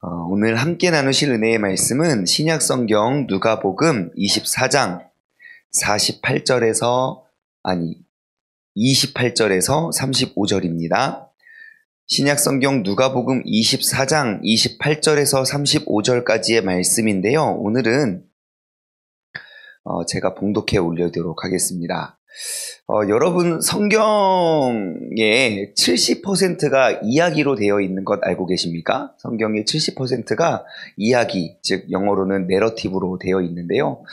오늘 함께 나누실 은혜의 말씀은 신약성경 누가복음 24장 28절에서 35절입니다. 신약성경 누가복음 24장 28절에서 35절까지의 말씀인데요. 오늘은 제가 봉독해 올려드리도록 하겠습니다. 여러분 성경의 70%가 이야기로 되어 있는 것 알고 계십니까? 성경의 70%가 이야기, 즉 영어로는 내러티브로 되어 있는데요.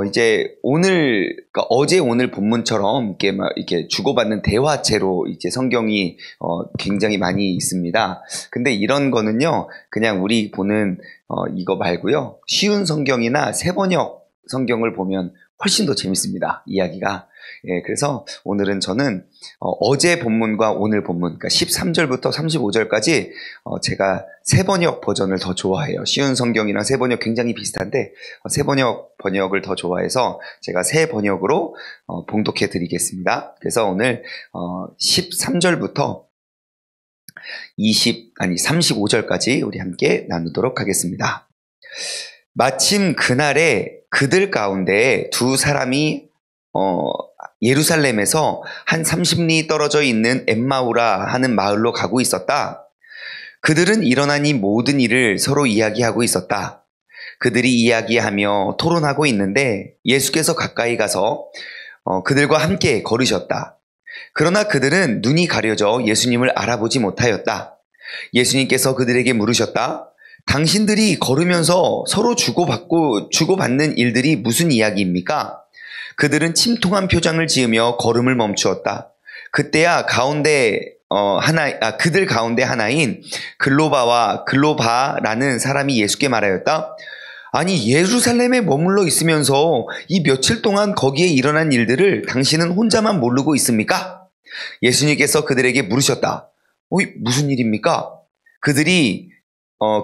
이제 그러니까 어제 오늘 본문처럼 이렇게 주고받는 대화체로 이제 성경이 굉장히 많이 있습니다. 근데 이런 거는요, 그냥 우리 보는 이거 말고요, 쉬운 성경이나 세번역 성경을 보면 훨씬 더 재밌습니다, 이야기가. 예, 그래서 오늘은 저는 어제 본문과 오늘 본문, 그러니까 13절부터 35절까지 제가 세번역 버전을 더 좋아해요. 쉬운 성경이랑 세번역 굉장히 비슷한데 세번역 번역을 더 좋아해서 제가 세 번역으로 봉독해 드리겠습니다. 그래서 오늘 13절부터 35절까지 우리 함께 나누도록 하겠습니다. 마침 그날에 그들 가운데 두 사람이 예루살렘에서 한 30리 떨어져 있는 엠마우라 하는 마을로 가고 있었다. 그들은 일어난 이 모든 일을 서로 이야기하고 있었다. 그들이 이야기하며 토론하고 있는데 예수께서 가까이 가서 그들과 함께 걸으셨다. 그러나 그들은 눈이 가려져 예수님을 알아보지 못하였다. 예수님께서 그들에게 물으셨다. 당신들이 걸으면서 서로 주고받는 일들이 무슨 이야기입니까? 그들은 침통한 표정을 지으며 걸음을 멈추었다. 그때야 그들 가운데 하나인 글로바라는 사람이 예수께 말하였다. 아니, 예루살렘에 머물러 있으면서 이 며칠 동안 거기에 일어난 일들을 당신은 혼자만 모르고 있습니까? 예수님께서 그들에게 물으셨다. 무슨 일입니까? 그들이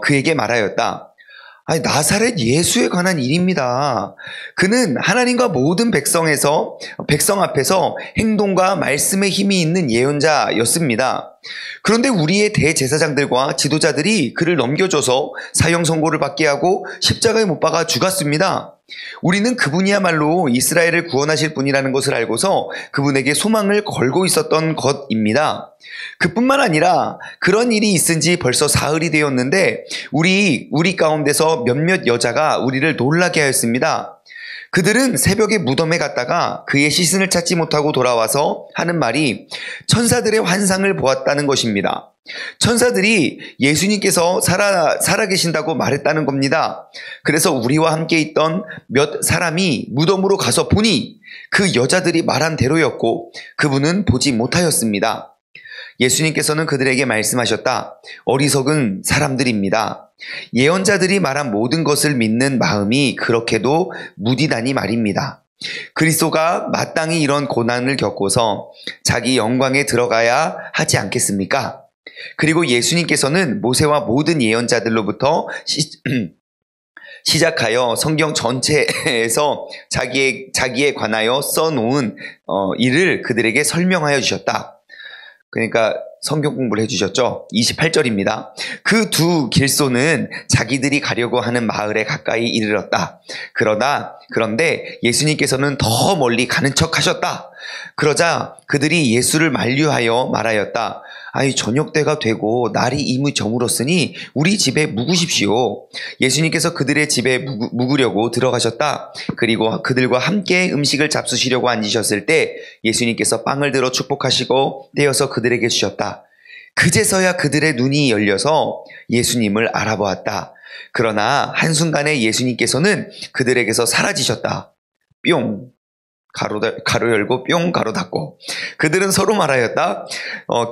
그에게 말하였다. 아니, 나사렛 예수에 관한 일입니다. 그는 하나님과 모든 백성 앞에서 행동과 말씀의 힘이 있는 예언자였습니다. 그런데 우리의 대제사장들과 지도자들이 그를 넘겨줘서 사형 선고를 받게 하고 십자가에 못 박아 죽었습니다. 우리는 그분이야말로 이스라엘을 구원하실 분이라는 것을 알고서 그분에게 소망을 걸고 있었던 것입니다. 그뿐만 아니라 그런 일이 있은 지 벌써 사흘이 되었는데 우리 가운데서 몇몇 여자가 우리를 놀라게 하였습니다. 그들은 새벽에 무덤에 갔다가 그의 시신을 찾지 못하고 돌아와서 하는 말이 천사들의 환상을 보았다는 것입니다. 천사들이 예수님께서 살아계신다고 말했다는 겁니다. 그래서 우리와 함께 있던 몇 사람이 무덤으로 가서 보니 그 여자들이 말한 대로였고 그분은 보지 못하였습니다. 예수님께서는 그들에게 말씀하셨다. 어리석은 사람들입니다. 예언자들이 말한 모든 것을 믿는 마음이 그렇게도 무디다니 말입니다. 그리스도가 마땅히 이런 고난을 겪고서 자기 영광에 들어가야 하지 않겠습니까? 그리고 예수님께서는 모세와 모든 예언자들로부터 시작하여 성경 전체에서 자기에 관하여 써놓은 일을 그들에게 설명하여 주셨다. 그러니까 성경 공부를 해주셨죠. 28절입니다. 그 두 길소는 자기들이 가려고 하는 마을에 가까이 이르렀다. 그런데 예수님께서는 더 멀리 가는 척 하셨다. 그러자 그들이 예수를 만류하여 말하였다. 아이, 저녁 때가 되고 날이 이미 저물었으니 우리 집에 묵으십시오. 예수님께서 그들의 집에 묵으려고 들어가셨다. 그리고 그들과 함께 음식을 잡수시려고 앉으셨을 때 예수님께서 빵을 들어 축복하시고 떼어서 그들에게 주셨다. 그제서야 그들의 눈이 열려서 예수님을 알아보았다. 그러나 한순간에 예수님께서는 그들에게서 사라지셨다. 뿅. 가로 열고 뿅 가로 닫고. 그들은 서로 말하였다.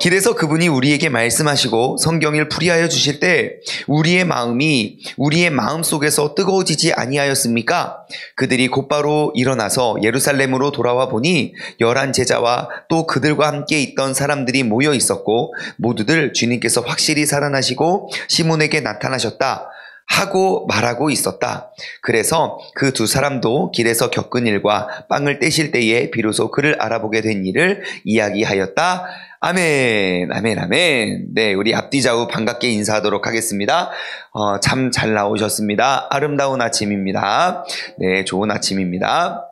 길에서 그분이 우리에게 말씀하시고 성경을 풀이하여 주실 때 우리의 마음 속에서 뜨거워지지 아니하였습니까? 그들이 곧바로 일어나서 예루살렘으로 돌아와 보니 11 제자와 또 그들과 함께 있던 사람들이 모여 있었고 모두들 주님께서 확실히 살아나시고 시몬에게 나타나셨다 하고 말하고 있었다. 그래서 그 두 사람도 길에서 겪은 일과 빵을 떼실 때에 비로소 그를 알아보게 된 일을 이야기하였다. 아멘, 아멘, 아멘. 네, 우리 앞뒤 좌우 반갑게 인사하도록 하겠습니다. 참 잘 나오셨습니다. 아름다운 아침입니다. 네, 좋은 아침입니다.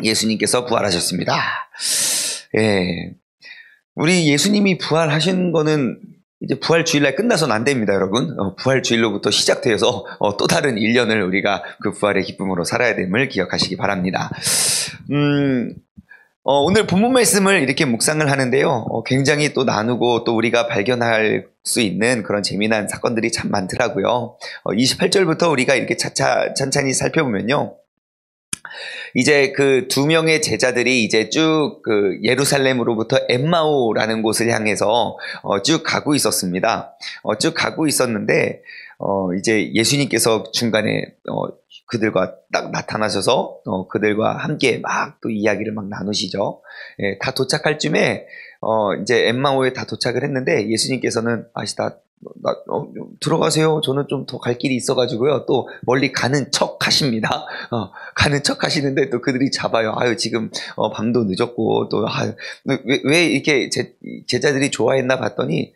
예수님께서 부활하셨습니다. 예. 우리 예수님이 부활하신 거는 이제 부활 주일날 끝나서는 안 됩니다, 여러분. 부활 주일로부터 시작되어서 또 다른 1년을 우리가 그 부활의 기쁨으로 살아야 됨을 기억하시기 바랍니다. 오늘 본문 말씀을 이렇게 묵상을 하는데요. 굉장히 또 나누고 또 우리가 발견할 수 있는 그런 재미난 사건들이 참 많더라고요. 28절부터 우리가 이렇게 찬찬히 살펴보면요. 이제 그 두 명의 제자들이 이제 쭉 그 예루살렘으로부터 엠마오라는 곳을 향해서 쭉 가고 있었습니다. 쭉 가고 있었는데 이제 예수님께서 중간에 그들과 딱 나타나셔서 그들과 함께 막 또 이야기를 막 나누시죠. 예, 다 도착할 쯤에 이제 엠마오에 다 도착을 했는데 예수님께서는 들어가세요. 저는 좀 더 갈 길이 있어가지고요. 또 멀리 가는 척 하십니다. 가는 척 하시는데 또 그들이 잡아요. 아유, 지금 밤도 늦었고 또 왜 이렇게 제자들이 좋아했나 봤더니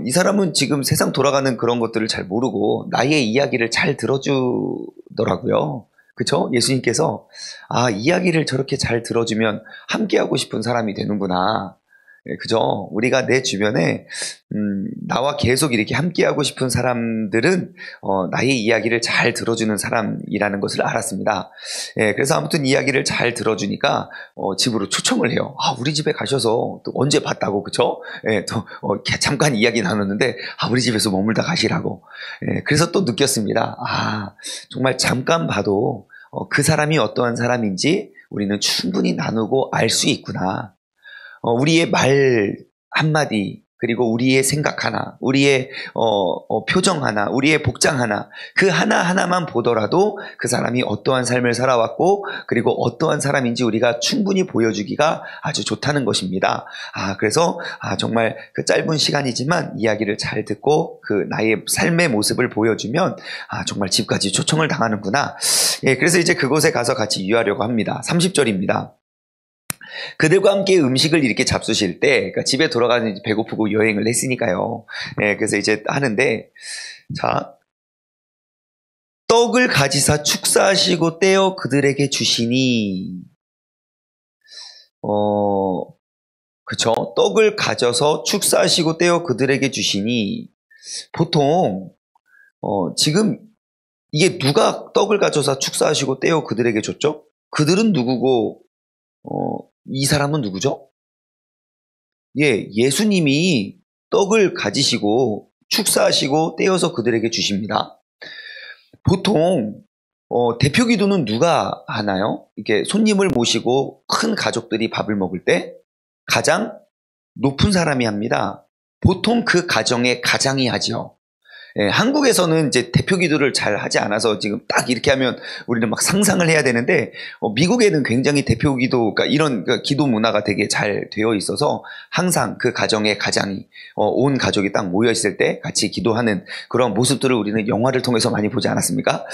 이 사람은 지금 세상 돌아가는 그런 것들을 잘 모르고 나의 이야기를 잘 들어주더라고요. 그쵸? 예수님께서 이야기를 저렇게 잘 들어주면 함께하고 싶은 사람이 되는구나. 그죠? 우리가 내 주변에 나와 계속 이렇게 함께하고 싶은 사람들은 나의 이야기를 잘 들어주는 사람이라는 것을 알았습니다. 예, 그래서 아무튼 이야기를 잘 들어주니까 집으로 초청을 해요. 우리 집에 가셔서 또 언제 봤다고, 그쵸? 예, 또 잠깐 이야기 나눴는데 우리 집에서 머물다 가시라고. 예, 그래서 또 느꼈습니다. 정말 잠깐 봐도 그 사람이 어떠한 사람인지 우리는 충분히 나누고 알 수 있구나. 우리의 말 한마디, 그리고 우리의 생각 하나, 우리의 표정 하나, 우리의 복장 하나, 그 하나하나만 보더라도 그 사람이 어떠한 삶을 살아왔고, 그리고 어떠한 사람인지 우리가 충분히 보여주기가 아주 좋다는 것입니다. 그래서 정말 그 짧은 시간이지만 이야기를 잘 듣고 그 나의 삶의 모습을 보여주면 정말 집까지 초청을 당하는구나. 예, 그래서 이제 그곳에 가서 같이 유하려고 합니다. 30절입니다. 그들과 함께 음식을 이렇게 잡수실 때, 그러니까 집에 돌아가는 배고프고 여행을 했으니까요. 예, 그래서 이제 하는데, 자, 떡을 가지사 축사하시고 떼어 그들에게 주시니, 그쵸? 떡을 가져서 축사하시고 떼어 그들에게 주시니, 보통, 지금 이게 누가 떡을 가져서 축사하시고 떼어 그들에게 줬죠? 그들은 누구고, 이 사람은 누구죠? 예, 예수님이 떡을 가지시고 축사하시고 떼어서 그들에게 주십니다. 보통 대표 기도는 누가 하나요? 이렇게 손님을 모시고 큰 가족들이 밥을 먹을 때 가장 높은 사람이 합니다. 보통 그 가정의 가장이 하죠. 예, 한국에서는 이제 대표 기도를 잘 하지 않아서 지금 딱 이렇게 하면 우리는 막 상상을 해야 되는데, 미국에는 굉장히 대표 기도, 그러니까 이런 기도 문화가 되게 잘 되어 있어서 항상 그 가정의 가장이, 온 가족이 딱 모여있을 때 같이 기도하는 그런 모습들을 우리는 영화를 통해서 많이 보지 않았습니까?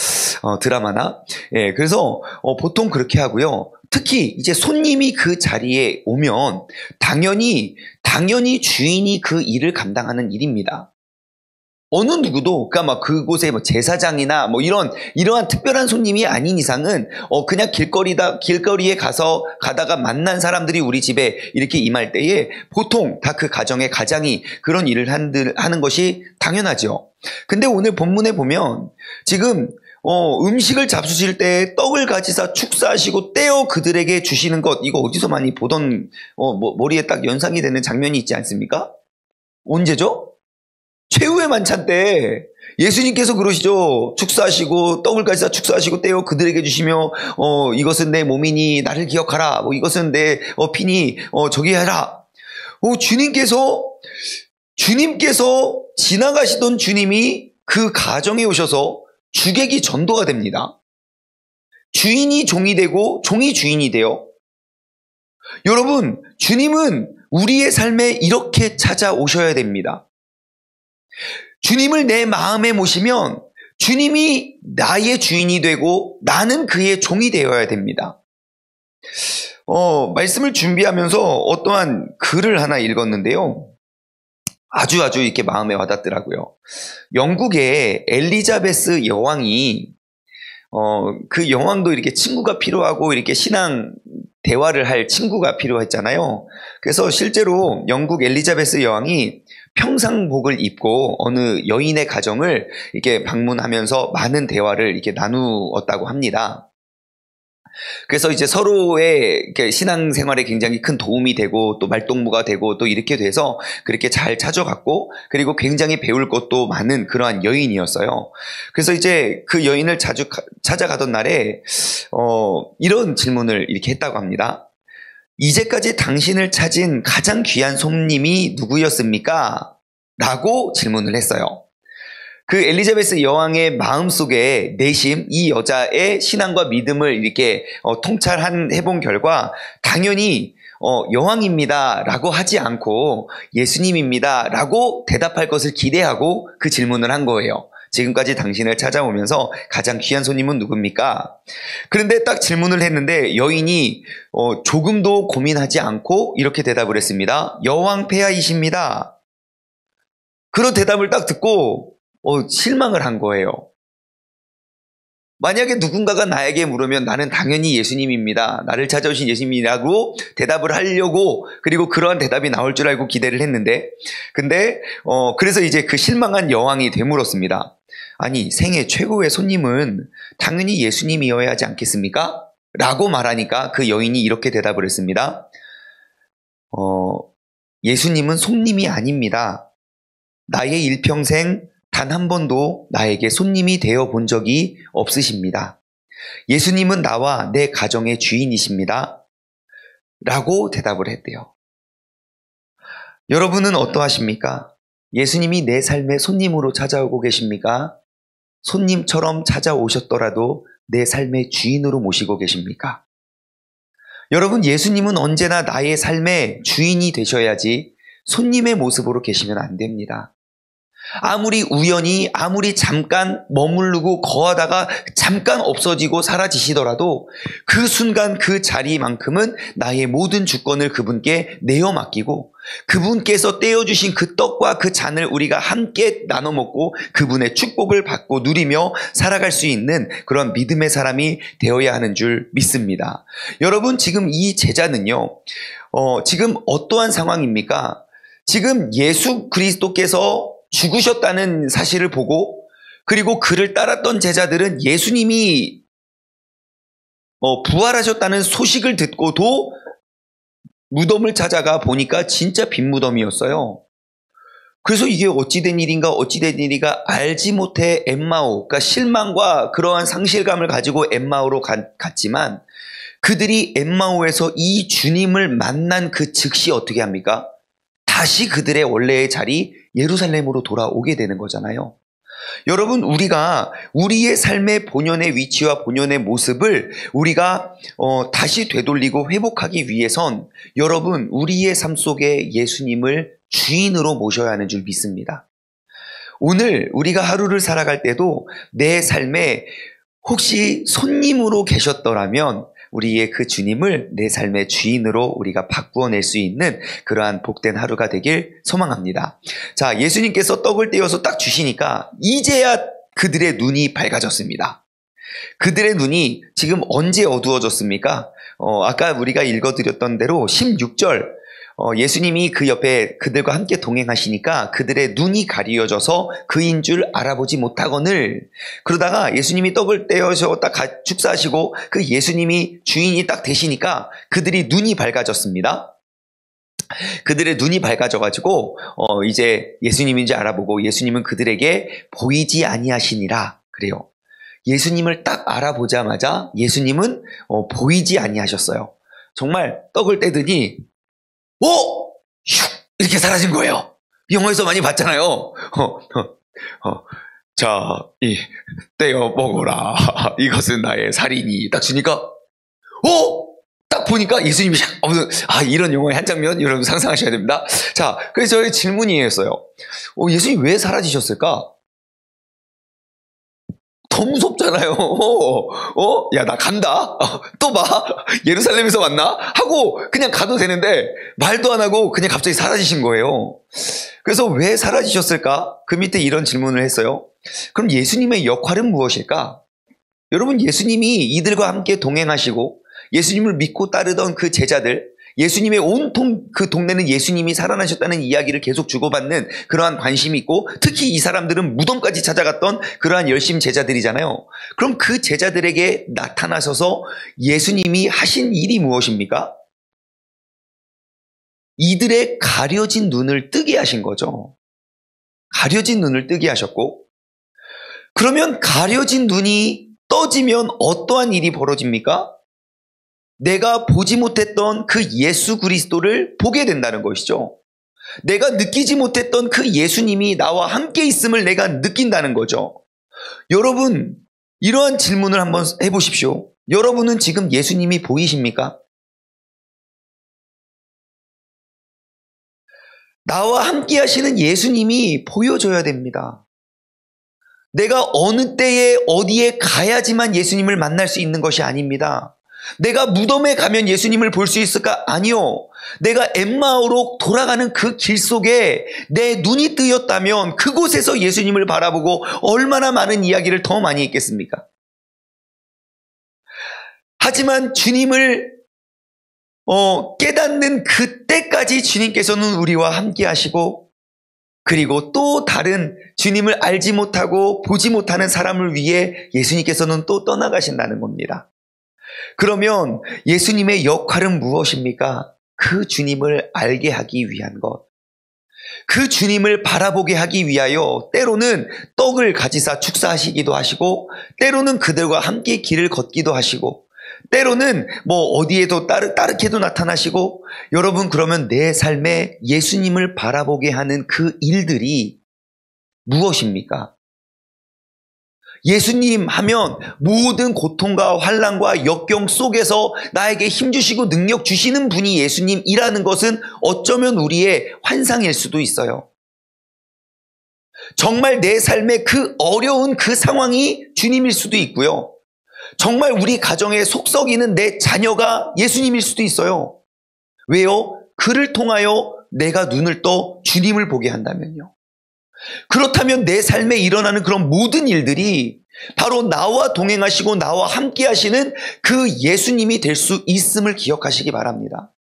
드라마나. 예, 그래서, 보통 그렇게 하고요. 특히 이제 손님이 그 자리에 오면 당연히 주인이 그 일을 감당하는 일입니다. 어느 누구도, 그러니까 막 그곳에 뭐 제사장이나 뭐 이러한 특별한 손님이 아닌 이상은, 그냥 길거리에 가다가 만난 사람들이 우리 집에 이렇게 임할 때에 보통 다 그 가정의 가장이 그런 일을 하는 것이 당연하죠. 근데 오늘 본문에 보면 지금, 음식을 잡수실 때 떡을 가지사 축사하시고 떼어 그들에게 주시는 것, 이거 어디서 많이 보던, 머리에 딱 연상이 되는 장면이 있지 않습니까? 언제죠? 최후의 만찬 때 예수님께서 그러시죠. 축사하시고 떡을 가지사 축사하시고 떼어 그들에게 주시며 이것은 내 몸이니 나를 기억하라. 이것은 내 피니 저기 하라. 주님께서 지나가시던 주님이 그 가정에 오셔서 주객이 전도가 됩니다. 주인이 종이 되고 종이 주인이 돼요. 여러분, 주님은 우리의 삶에 이렇게 찾아오셔야 됩니다. 주님을 내 마음에 모시면 주님이 나의 주인이 되고 나는 그의 종이 되어야 됩니다. 말씀을 준비하면서 어떠한 글을 하나 읽었는데요. 아주 이렇게 마음에 와닿더라고요. 영국의 엘리자베스 여왕이 그 여왕도 이렇게 친구가 필요하고 이렇게 신앙 대화를 할 친구가 필요했잖아요. 그래서 실제로 영국 엘리자베스 여왕이 평상복을 입고 어느 여인의 가정을 이렇게 방문하면서 많은 대화를 이렇게 나누었다고 합니다. 그래서 이제 서로의 신앙생활에 굉장히 큰 도움이 되고 또 말동무가 되고 또 이렇게 돼서 그렇게 잘 찾아갔고, 그리고 굉장히 배울 것도 많은 그러한 여인이었어요. 그래서 이제 그 여인을 자주 찾아가던 날에 이런 질문을 이렇게 했다고 합니다. 이제까지 당신을 찾은 가장 귀한 손님이 누구였습니까? 라고 질문을 했어요. 그 엘리자베스 여왕의 마음속에 내심 이 여자의 신앙과 믿음을 이렇게 통찰해본 결과 당연히 여왕입니다 라고 하지 않고 예수님입니다 라고 대답할 것을 기대하고 그 질문을 한 거예요. 지금까지 당신을 찾아오면서 가장 귀한 손님은 누굽니까? 그런데 딱 질문을 했는데 여인이 조금도 고민하지 않고 이렇게 대답을 했습니다. 여왕 폐하이십니다. 그런 대답을 딱 듣고 실망을 한 거예요. 만약에 누군가가 나에게 물으면 나는 당연히 예수님입니다. 나를 찾아오신 예수님이라고 대답을 하려고, 그리고 그러한 대답이 나올 줄 알고 기대를 했는데, 근데 그래서 이제 그 실망한 여왕이 되물었습니다. 아니, 생애 최고의 손님은 당연히 예수님이어야 하지 않겠습니까? 라고 말하니까 그 여인이 이렇게 대답을 했습니다. 예수님은 손님이 아닙니다. 나의 일평생 단 한 번도 나에게 손님이 되어 본 적이 없으십니다. 예수님은 나와 내 가정의 주인이십니다. 라고 대답을 했대요. 여러분은 어떠하십니까? 예수님이 내 삶의 손님으로 찾아오고 계십니까? 손님처럼 찾아오셨더라도 내 삶의 주인으로 모시고 계십니까? 여러분, 예수님은 언제나 나의 삶의 주인이 되셔야지 손님의 모습으로 계시면 안 됩니다. 아무리 우연히, 아무리 잠깐 머무르고 거하다가 잠깐 없어지고 사라지시더라도 그 순간 그 자리만큼은 나의 모든 주권을 그분께 내어 맡기고 그분께서 떼어주신 그 떡과 그 잔을 우리가 함께 나눠 먹고 그분의 축복을 받고 누리며 살아갈 수 있는 그런 믿음의 사람이 되어야 하는 줄 믿습니다. 여러분, 지금 이 제자는요, 지금 어떠한 상황입니까? 지금 예수 그리스도께서 죽으셨다는 사실을 보고, 그리고 그를 따랐던 제자들은 예수님이 부활하셨다는 소식을 듣고도 무덤을 찾아가 보니까 진짜 빈 무덤이었어요. 그래서 이게 어찌된 일인가 알지 못해 엠마오, 그러니까 실망과 그러한 상실감을 가지고 엠마오로 갔지만, 그들이 엠마오에서 이 주님을 만난 그 즉시 어떻게 합니까? 다시 그들의 원래의 자리 예루살렘으로 돌아오게 되는 거잖아요. 여러분, 우리가 우리의 삶의 본연의 위치와 본연의 모습을 우리가 다시 되돌리고 회복하기 위해선 여러분, 우리의 삶 속에 예수님을 주인으로 모셔야 하는 줄 믿습니다. 오늘 우리가 하루를 살아갈 때도 내 삶에 혹시 손님으로 계셨더라면 우리의 그 주님을 내 삶의 주인으로 우리가 바꾸어낼 수 있는 그러한 복된 하루가 되길 소망합니다. 자, 예수님께서 떡을 떼어서 딱 주시니까 이제야 그들의 눈이 밝아졌습니다. 그들의 눈이 지금 언제 어두워졌습니까? 아까 우리가 읽어드렸던 대로 16절, 예수님이 그 옆에 그들과 함께 동행하시니까 그들의 눈이 가리워져서 그인 줄 알아보지 못하거늘, 그러다가 예수님이 떡을 떼어서 딱 축사하시고 그 예수님이 주인이 딱 되시니까 그들이 눈이 밝아졌습니다. 그들의 눈이 밝아져가지고 이제 예수님인지 알아보고 예수님은 그들에게 보이지 아니하시니라 그래요. 예수님을 딱 알아보자마자 예수님은 보이지 아니하셨어요. 정말 떡을 떼더니 오! 슉! 이렇게 사라진 거예요. 영화에서 많이 봤잖아요. 자, 떼어 먹어라. 이것은 나의 살이니. 딱 주니까, 딱 보니까 예수님이 이런 영화의 한 장면 여러분 상상하셔야 됩니다. 자, 그래서 저의 질문이었어요. 예수님 왜 사라지셨을까? 더 무섭잖아요. 야, 나 간다. 또 봐. 예루살렘에서 왔나? 하고 그냥 가도 되는데 말도 안 하고 그냥 갑자기 사라지신 거예요. 그래서 왜 사라지셨을까? 그 밑에 이런 질문을 했어요. 그럼 예수님의 역할은 무엇일까? 여러분, 예수님이 이들과 함께 동행하시고 예수님을 믿고 따르던 그 제자들, 예수님의 온통 그 동네는 예수님이 살아나셨다는 이야기를 계속 주고받는 그러한 관심이 있고, 특히 이 사람들은 무덤까지 찾아갔던 그러한 열심 제자들이잖아요. 그럼 그 제자들에게 나타나셔서 예수님이 하신 일이 무엇입니까? 이들의 가려진 눈을 뜨게 하신 거죠. 가려진 눈을 뜨게 하셨고, 그러면 가려진 눈이 떠지면 어떠한 일이 벌어집니까? 내가 보지 못했던 그 예수 그리스도를 보게 된다는 것이죠. 내가 느끼지 못했던 그 예수님이 나와 함께 있음을 내가 느낀다는 거죠. 여러분, 이러한 질문을 한번 해보십시오. 여러분은 지금 예수님이 보이십니까? 나와 함께 하시는 예수님이 보여줘야 됩니다. 내가 어느 때에 어디에 가야지만 예수님을 만날 수 있는 것이 아닙니다. 내가 무덤에 가면 예수님을 볼 수 있을까? 아니요. 내가 엠마오로 돌아가는 그 길 속에 내 눈이 뜨였다면 그곳에서 예수님을 바라보고 얼마나 많은 이야기를 더 많이 했겠습니까? 하지만 주님을 깨닫는 그때까지 주님께서는 우리와 함께 하시고, 그리고 또 다른 주님을 알지 못하고 보지 못하는 사람을 위해 예수님께서는 또 떠나가신다는 겁니다. 그러면 예수님의 역할은 무엇입니까? 그 주님을 알게 하기 위한 것. 그 주님을 바라보게 하기 위하여 때로는 떡을 가지사 축사하시기도 하시고, 때로는 그들과 함께 길을 걷기도 하시고, 때로는 어디에도 따르게도 나타나시고, 여러분, 그러면 내 삶에 예수님을 바라보게 하는 그 일들이 무엇입니까? 예수님 하면 모든 고통과 환난과 역경 속에서 나에게 힘주시고 능력 주시는 분이 예수님이라는 것은 어쩌면 우리의 환상일 수도 있어요. 정말 내 삶의 그 어려운 그 상황이 주님일 수도 있고요. 정말 우리 가정에 속 썩이는 내 자녀가 예수님일 수도 있어요. 왜요? 그를 통하여 내가 눈을 떠 주님을 보게 한다면요. 그렇다면 내 삶에 일어나는 그런 모든 일들이 바로 나와 동행하시고 나와 함께 하시는 그 예수님이 될 수 있음을 기억하시기 바랍니다.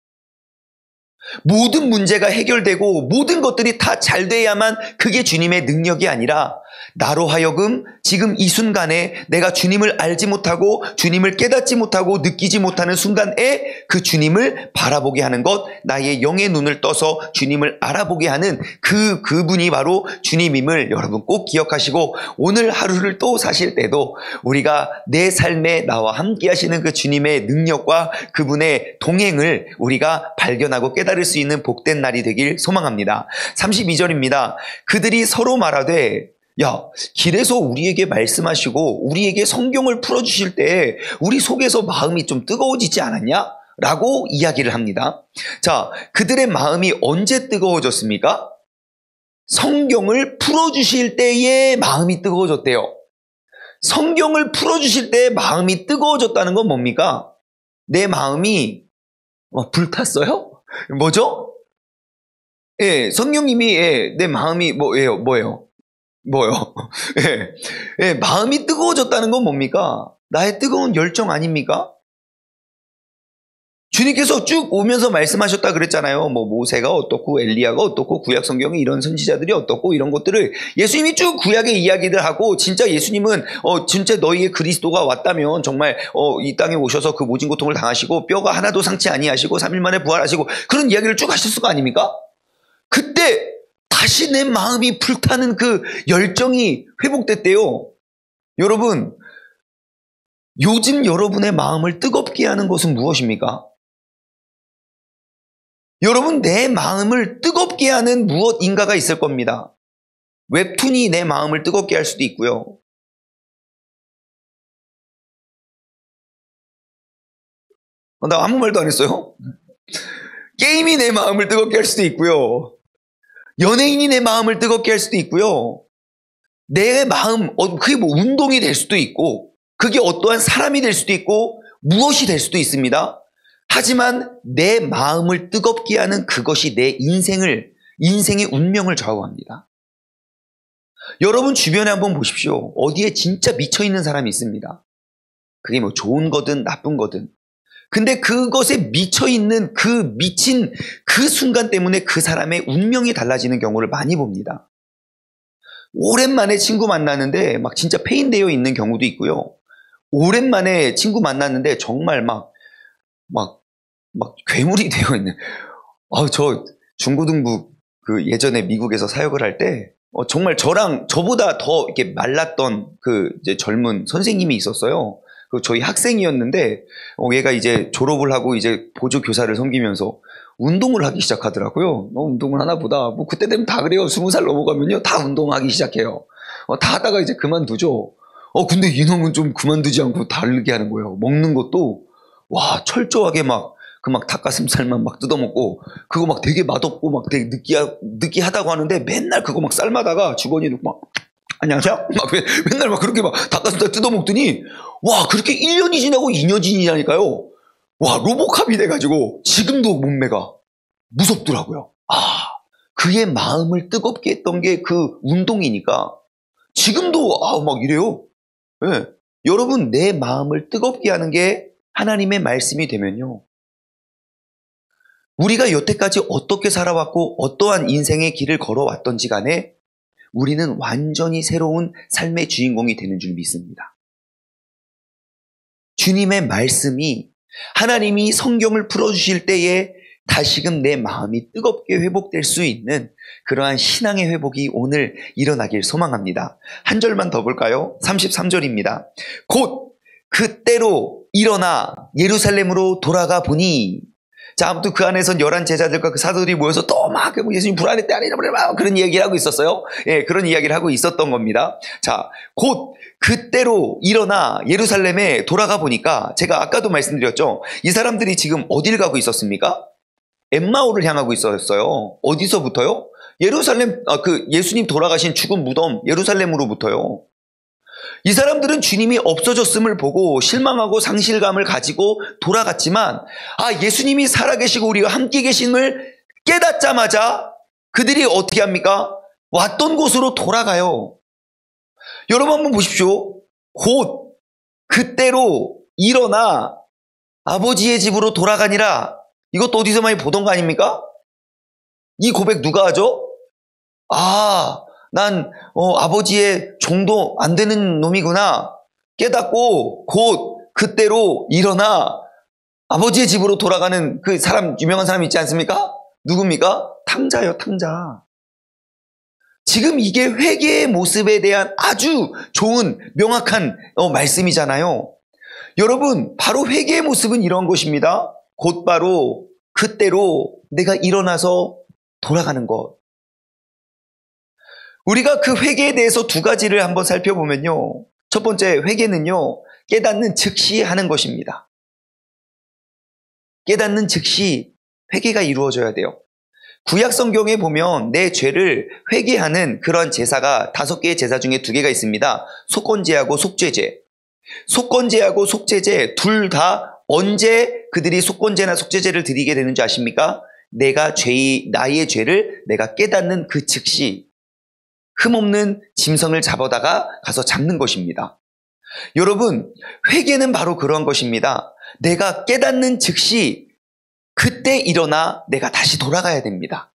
모든 문제가 해결되고 모든 것들이 다 잘 돼야만 그게 주님의 능력이 아니라, 나로 하여금 지금 이 순간에 내가 주님을 알지 못하고 주님을 깨닫지 못하고 느끼지 못하는 순간에 그 주님을 바라보게 하는 것, 나의 영의 눈을 떠서 주님을 알아보게 하는 그분이 바로 주님임을 여러분 꼭 기억하시고, 오늘 하루를 또 사실 때도 우리가 내 삶에 나와 함께 하시는 그 주님의 능력과 그분의 동행을 우리가 발견하고 깨달을 수 있는 복된 날이 되길 소망합니다. 32절입니다. 그들이 서로 말하되, 야, 길에서 우리에게 말씀하시고 우리에게 성경을 풀어주실 때 우리 속에서 마음이 좀 뜨거워지지 않았냐? 라고 이야기를 합니다. 자, 그들의 마음이 언제 뜨거워졌습니까? 성경을 풀어주실 때에 마음이 뜨거워졌대요. 성경을 풀어주실 때에 마음이 뜨거워졌다는 건 뭡니까? 내 마음이 불탔어요? 뭐죠? 예, 성령님이 내 마음이 뭐예요? 예, 마음이 뜨거워졌다는 건 뭡니까? 나의 뜨거운 열정 아닙니까? 주님께서 쭉 오면서 말씀하셨다 그랬잖아요. 모세가 어떻고 엘리야가 어떻고 구약 성경에 이런 선지자들이 어떻고 이런 것들을 예수님이 쭉 구약의 이야기들 하고, 진짜 예수님은 진짜 너희의 그리스도가 왔다면 정말 이 땅에 오셔서 그 모진 고통을 당하시고 뼈가 하나도 상치 아니하시고 3일 만에 부활하시고 그런 이야기를 쭉 하셨을 거 아닙니까? 그때 다시 내 마음이 불타는 그 열정이 회복됐대요. 여러분, 요즘 여러분의 마음을 뜨겁게 하는 것은 무엇입니까? 여러분, 내 마음을 뜨겁게 하는 무엇인가가 있을 겁니다. 웹툰이 내 마음을 뜨겁게 할 수도 있고요. 나 아무 말도 안 했어요. 게임이 내 마음을 뜨겁게 할 수도 있고요. 연예인이 내 마음을 뜨겁게 할 수도 있고요. 내 마음, 그게 뭐 운동이 될 수도 있고, 그게 어떠한 사람이 될 수도 있고, 무엇이 될 수도 있습니다. 하지만 내 마음을 뜨겁게 하는 그것이 내 인생의 운명을 좌우합니다. 여러분 주변에 한번 보십시오. 어디에 진짜 미쳐있는 사람이 있습니다. 그게 뭐 좋은 거든 나쁜 거든. 근데 그것에 미쳐있는 그 미친 그 순간 때문에 그 사람의 운명이 달라지는 경우를 많이 봅니다. 오랜만에 친구 만나는데 막 진짜 폐인되어 있는 경우도 있고요. 오랜만에 친구 만났는데 정말 막 괴물이 되어 있는. 저 중고등부 그 예전에 미국에서 사역을 할 때 정말 저보다 더 이렇게 말랐던 그 이제 젊은 선생님이 있었어요. 그 저희 학생이었는데 얘가 이제 졸업을 하고 이제 보조 교사를 섬기면서 운동을 하기 시작하더라고요. 운동을 하나 보다. 뭐 그때 되면 다 그래요. 20살 넘어가면요 다 운동하기 시작해요. 다 하다가 이제 그만두죠. 근데 이놈은 좀 그만두지 않고 다르게 하는 거예요. 먹는 것도 와 철저하게 막 닭가슴살만 막 뜯어먹고 그거 막 되게 맛없고 막 되게 느끼하다고 하는데 맨날 그거 막 삶아다가 주머니에 막 안녕하세요? 막 맨날 막 그렇게 막 닭가슴살 뜯어먹더니 와 그렇게 1년이 지나고 2년이 지나니까요. 와 로보캅이 돼가지고 지금도 몸매가 무섭더라고요. 그의 마음을 뜨겁게 했던 게 그 운동이니까 지금도 막 이래요. 네. 여러분 내 마음을 뜨겁게 하는 게 하나님의 말씀이 되면요. 우리가 여태까지 어떻게 살아왔고 어떠한 인생의 길을 걸어왔던지 간에 우리는 완전히 새로운 삶의 주인공이 되는 줄 믿습니다. 주님의 말씀이 하나님이 성경을 풀어주실 때에 다시금 내 마음이 뜨겁게 회복될 수 있는 그러한 신앙의 회복이 오늘 일어나길 소망합니다. 한 절만 더 볼까요? 33절입니다. 곧 그때로 일어나 예루살렘으로 돌아가 보니 자, 아무튼 그 안에선 11 제자들과 그 사도들이 모여서 또 막 예수님 불안할 때 아니라 그런 이야기를 하고 있었어요. 예, 그런 이야기를 하고 있었던 겁니다. 자, 곧 그때로 일어나 예루살렘에 돌아가 보니까 제가 아까도 말씀드렸죠. 이 사람들이 지금 어딜 가고 있었습니까? 엠마오를 향하고 있었어요. 어디서부터요? 예루살렘, 그 예수님 돌아가신 죽은 무덤 예루살렘으로부터요. 이 사람들은 주님이 없어졌음을 보고 실망하고 상실감을 가지고 돌아갔지만 예수님이 살아계시고 우리와 함께 계심을 깨닫자마자 그들이 어떻게 합니까? 왔던 곳으로 돌아가요. 여러분 한번 보십시오. 곧 그때로 일어나 아버지의 집으로 돌아가니라. 이것도 어디서 많이 보던 거 아닙니까? 이 고백 누가 하죠? 난 아버지의 종도 안 되는 놈이구나 깨닫고 곧 그때로 일어나 아버지의 집으로 돌아가는 그 사람, 유명한 사람 있지 않습니까? 누굽니까? 탕자요, 탕자. 지금 이게 회개의 모습에 대한 아주 좋은 명확한 말씀이잖아요. 여러분 바로 회개의 모습은 이런 것입니다. 곧바로 그때로 내가 일어나서 돌아가는 것. 우리가 그 회개에 대해서 두 가지를 한번 살펴보면요. 첫 번째 회개는요. 깨닫는 즉시 하는 것입니다. 깨닫는 즉시 회개가 이루어져야 돼요. 구약 성경에 보면 내 죄를 회개하는 그런 제사가 5개의 제사 중에 2개가 있습니다. 속건제하고 속죄제. 속건제하고 속죄제 둘 다 언제 그들이 속건제나 속죄제를 드리게 되는지 아십니까? 나의 죄를 내가 깨닫는 그 즉시 흠없는 짐승을 잡아다가 가서 잡는 것입니다. 여러분, 회개는 바로 그런 것입니다. 내가 깨닫는 즉시 그때 일어나 내가 다시 돌아가야 됩니다.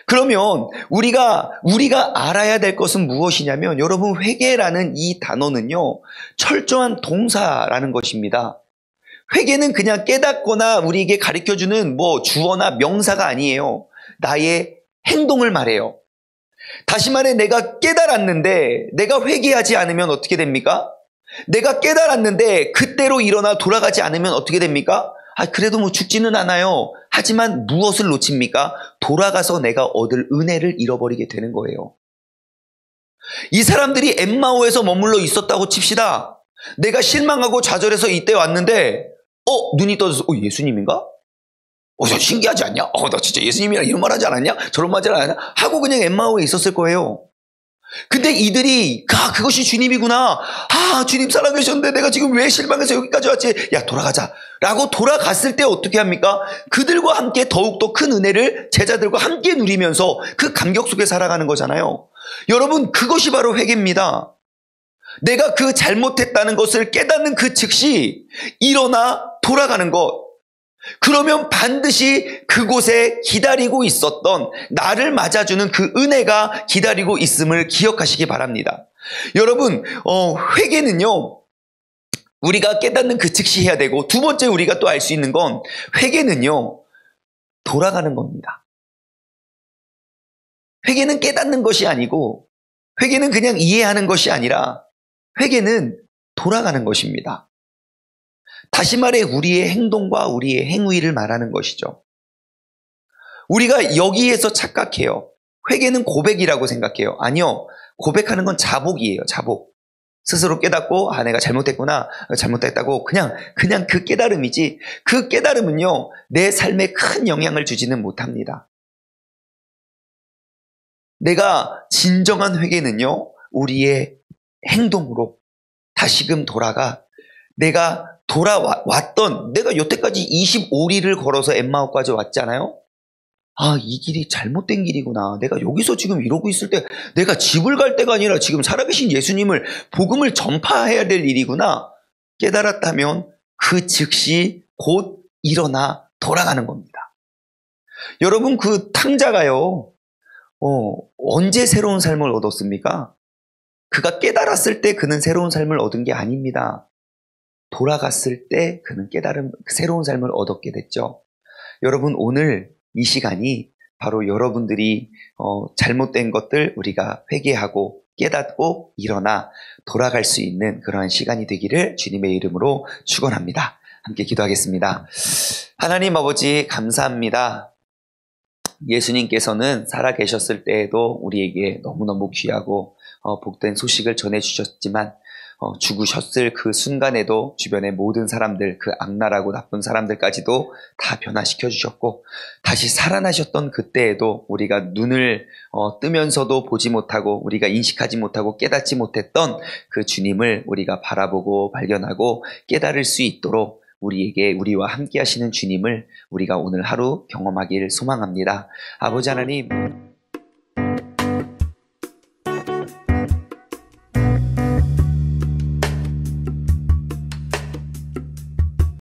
그러면 우리가 알아야 될 것은 무엇이냐면 여러분 회개라는 이 단어는요. 철저한 동사라는 것입니다. 회개는 그냥 깨닫거나 우리에게 가르쳐주는 주어나 명사가 아니에요. 나의 행동을 말해요. 다시 말해 내가 깨달았는데 내가 회개하지 않으면 어떻게 됩니까? 내가 깨달았는데 그때로 일어나 돌아가지 않으면 어떻게 됩니까? 그래도 죽지는 않아요. 하지만 무엇을 놓칩니까? 돌아가서 내가 얻을 은혜를 잃어버리게 되는 거예요. 이 사람들이 엠마오에서 머물러 있었다고 칩시다. 내가 실망하고 좌절해서 이때 왔는데 눈이 떠져서 예수님인가? 신기하지 않냐? 나 진짜 예수님이랑 이런 말 하지 않았냐? 저런 말 하지 않았냐? 하고 그냥 엠마오에 있었을 거예요. 근데 이들이 그것이 주님이구나. 주님 살아계셨는데 내가 지금 왜 실망해서 여기까지 왔지? 야, 돌아가자. 라고 돌아갔을 때 어떻게 합니까? 그들과 함께 더욱더 큰 은혜를 제자들과 함께 누리면서 그 감격 속에 살아가는 거잖아요. 여러분, 그것이 바로 회개입니다. 내가 그 잘못했다는 것을 깨닫는 그 즉시 일어나 돌아가는 것. 그러면 반드시 그곳에 기다리고 있었던 나를 맞아주는 그 은혜가 기다리고 있음을 기억하시기 바랍니다. 여러분, 회개는요, 우리가 깨닫는 그 즉시 해야 되고, 두 번째 우리가 또 알 수 있는 건 회개는요, 돌아가는 겁니다. 회개는 깨닫는 것이 아니고, 회개는 그냥 이해하는 것이 아니라 회개는 돌아가는 것입니다. 다시 말해 우리의 행동과 우리의 행위를 말하는 것이죠. 우리가 여기에서 착각해요. 회개는 고백이라고 생각해요. 아니요. 고백하는 건 자복이에요. 자복. 스스로 깨닫고 내가 잘못했구나. 잘못했다고 그냥 그 깨달음이지, 그 깨달음은요 내 삶에 큰 영향을 주지는 못합니다. 내가 진정한 회개는요 우리의 행동으로 다시금 돌아가 내가 여태까지 25리를 걸어서 엠마오까지 왔잖아요. 이 길이 잘못된 길이구나. 내가 여기서 지금 이러고 있을 때 내가 집을 갈 때가 아니라 지금 살아계신 예수님을 복음을 전파해야 될 일이구나. 깨달았다면 그 즉시 곧 일어나 돌아가는 겁니다. 여러분, 그 탕자가요 언제 새로운 삶을 얻었습니까? 그가 깨달았을 때 그는 새로운 삶을 얻은 게 아닙니다. 돌아갔을 때 그는 새로운 삶을 얻었게 됐죠. 여러분, 오늘 이 시간이 바로 여러분들이 잘못된 것들 우리가 회개하고 깨닫고 일어나 돌아갈 수 있는 그러한 시간이 되기를 주님의 이름으로 축원합니다. 함께 기도하겠습니다. 하나님 아버지, 감사합니다. 예수님께서는 살아계셨을 때에도 우리에게 너무너무 귀하고 복된 소식을 전해주셨지만 죽으셨을 그 순간에도 주변의 모든 사람들, 그 악랄하고 나쁜 사람들까지도 다 변화시켜 주셨고, 다시 살아나셨던 그때에도 우리가 눈을 뜨면서도 보지 못하고 우리가 인식하지 못하고 깨닫지 못했던 그 주님을 우리가 바라보고 발견하고 깨달을 수 있도록 우리와 함께 하시는 주님을 우리가 오늘 하루 경험하길 소망합니다. 아버지 하나님,